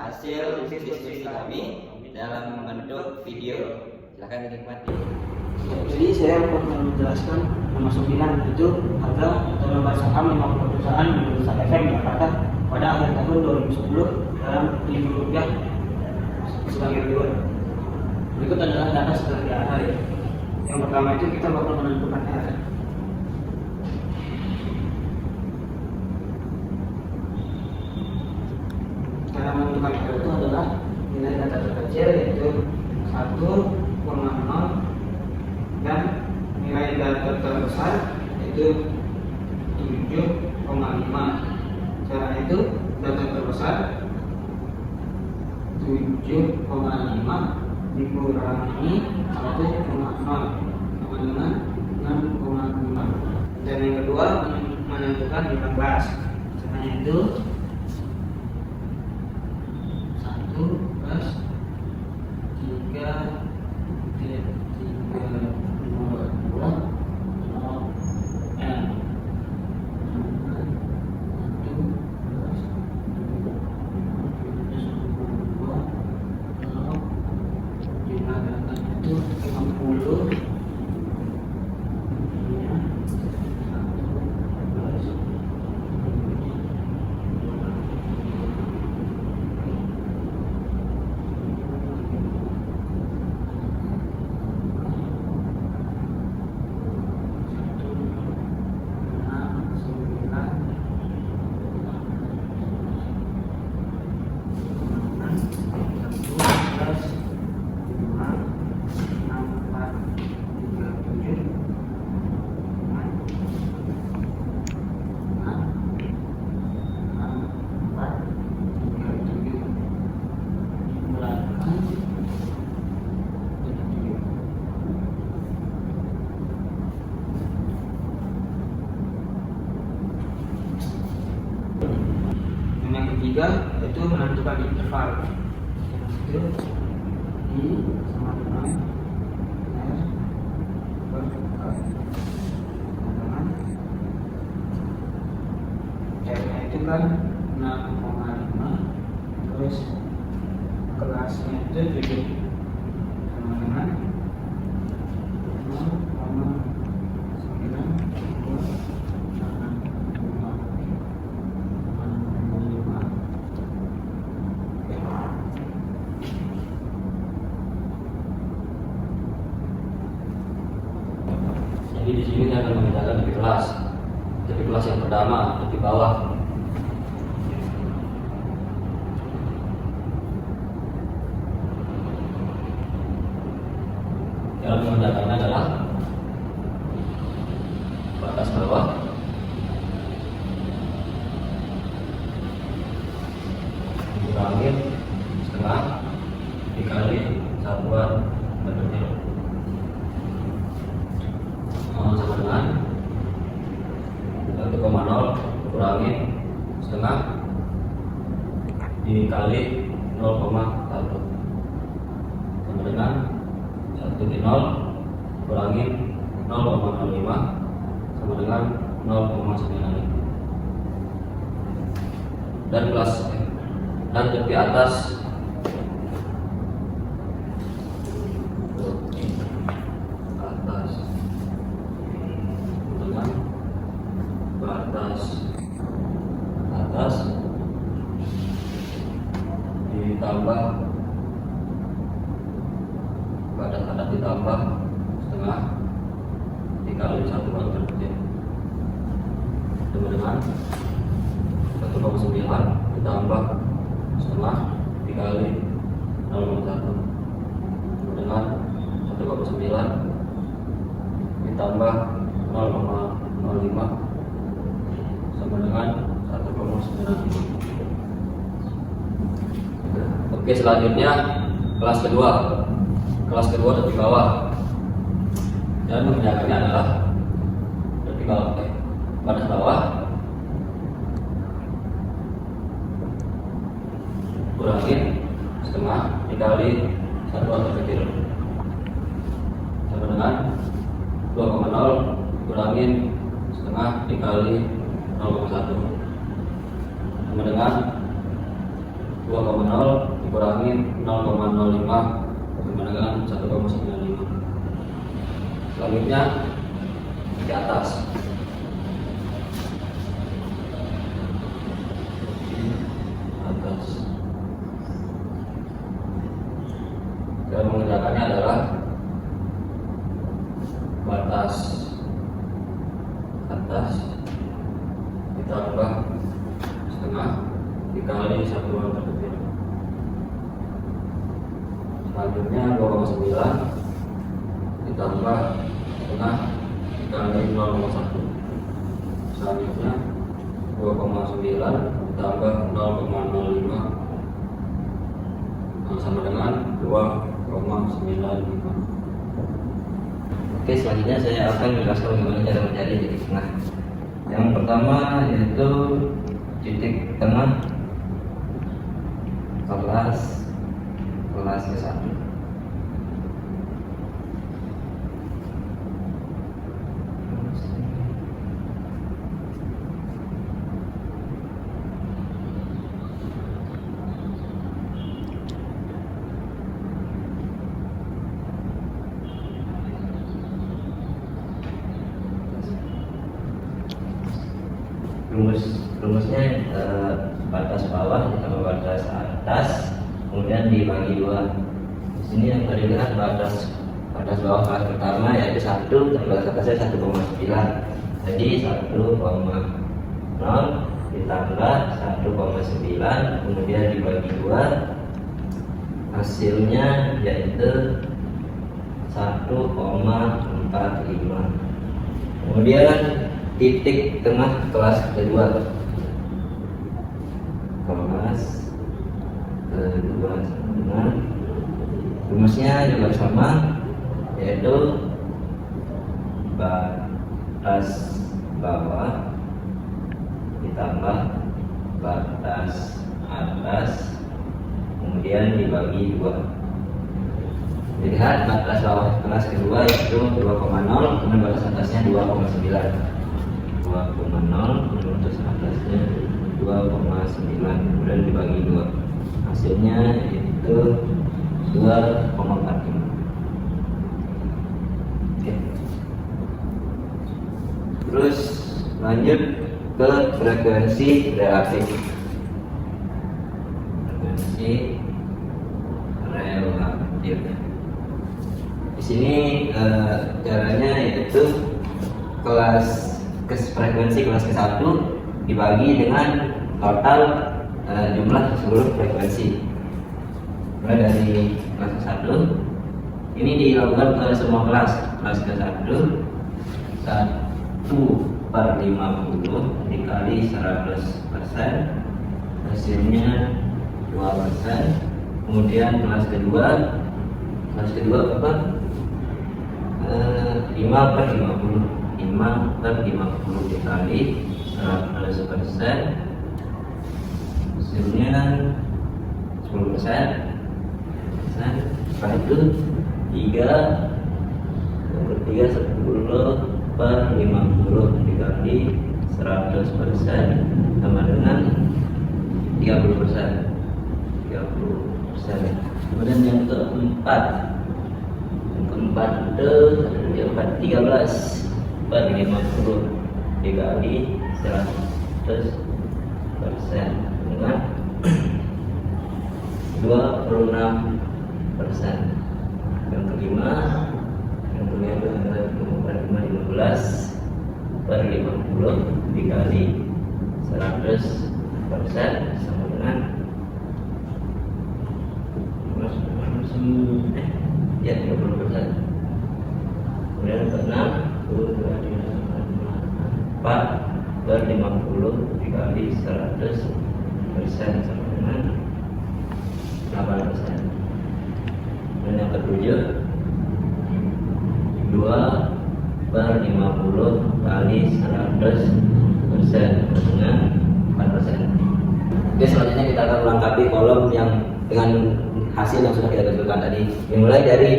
hasil diskusi kami dalam bentuk video. Silakan dinikmati. Jadi saya akan menjelaskan nomor 9 itu harga atau lembar saham 50 perusahaan di Bursa Efek Jakarta pada akhir tahun 2010 dalam Rp5 sebagai berikut. Berikut adalah data seperti hari. Yang pertama itu kita bakal menentukan R. Cara menentukan R itu adalah nilai data terkecil yaitu 1,0 dan nilai data terbesar yaitu 7,5. Caranya itu data terbesar 7,5 dikurangi 1,0 sama dengan 6,5. Dan yang kedua menentukan jumlah kelas. Caranya itu 1 plus 3 Yang ketiga itu menentukan interval. Itu I sama dengan R per K. R-nya itu kan 6,5, terus kelasnya itu 7 sama dengan 0,5. Jadi di sini saya akan membedakan tepi kelas yang pertama, tepi bawah. Yang membedakannya adalah batas bawah dikurangin setengah dikali satuan terkecil sama dengan 1,0 kurangi setengah dikali 0,1 sama dengan 1,0 kurangi 0,05 sama dengan 0,95. Dan tepi atas ditambah badan atas ditambah setengah dikali satuan terkecil sama dengan 1,9 ditambah setengah dikali 0,1 sama dengan 1,9 ditambah 0,05 sama dengan 1,95. Oke, selanjutnya kelas kedua di bawah, dan membedakannya adalah di bawah batas bawah kurangin setengah dikali satuan terkecil sama dengan 2,0 kurangin setengah dikali 0,1 sama dengan 2,0 dikurangi 0,05 sama dengan 1,95. Selanjutnya di atas. Dan mengerjakannya adalah batas atas ditambah setengah dikali 1 terkecil. Selanjutnya 2,9 ditambah setengah dikali 0,1. Selanjutnya 2,9 ditambah 0,05 sama dengan 2,95. Oke, selanjutnya saya akan menjelaskan bagaimana cara mencari titik tengah. Yang pertama yaitu titik tengah kelas ke-1. Rumusnya batas bawah ditambah batas atas kemudian dibagi 2. Di sini yang terlihat batas bawah kelas pertama yaitu 1 dan batas atasnya 1,9. Jadi 1,0 ditambah 1,9 kemudian dibagi 2, hasilnya yaitu 1,45. Kemudian titik tengah kelas kedua dengan rumusnya juga sama, yaitu batas bawah ditambah batas atas kemudian dibagi 2. Dilihat batas bawah kelas kedua yaitu 2,0 kemudian batas atasnya 2,9. 2,0 batas atasnya 2,9 kemudian dibagi 2, hasilnya yaitu 2,45. Oke. Terus lanjut ke frekuensi relatif. Di sini caranya yaitu frekuensi kelas ke-1 dibagi dengan total jumlah seluruh frekuensi. Mulai dari kelas ke-1 ini dilakukan ke semua kelas. Kelas ke-1 1/50 dikali 100%, hasilnya 2%. Kemudian kelas kedua berapa? 5/50 dikali 100%, hasilnya 10%. Setelah itu 10/50 dikali 100% sama dengan 30%. Kemudian yang keempat itu 13/50 dikali 100% dengan 26%. Yang kelima adalah 15/50 dikali 100% sama dengan 30%. Kemudian keenam 4/50 dikali 100% sama dengan 8%. Dan yang ketujuh 2/50 kali 100% dengan 4%. Oke, selanjutnya kita akan melengkapi kolom yang dengan hasil yang sudah kita tentukan tadi. Dimulai dari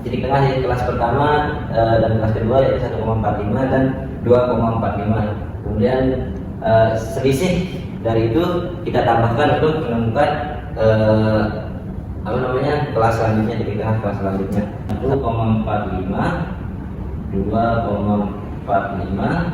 titik tengah di kelas pertama dan kelas kedua yaitu 1,45 dan 2,45. Kemudian selisih dari itu kita tambahkan untuk menemukan apa namanya, kelas selanjutnya, dipindah kelas selanjutnya 2,45, 2,45,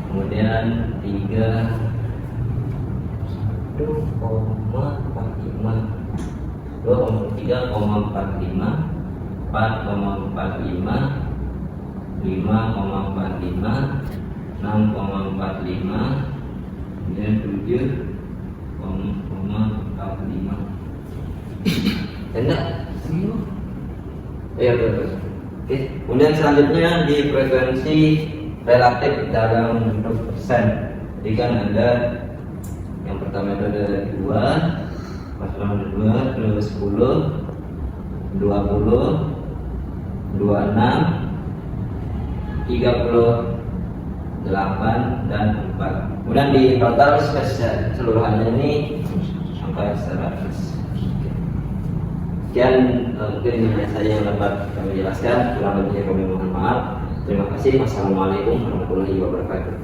kemudian 3,45, 3,45, 4,45, 5,45, 6,45, kemudian 7,45. Enggak? Iya betul. Oke. Kemudian selanjutnya di frekuensi relatif dalam bentuk persen. Jadi kan ada yang pertama itu ada 2, pasangan ada 2, terus 10, 20, 26, 38 dan 4. Kemudian di total keseluruhannya ini sampai 100. Sekian mungkin saya yang dapat kami jelaskan. Kurang lebihnya kami mohon maaf. Terima kasih. Wassalamualaikum warahmatullahi wabarakatuh.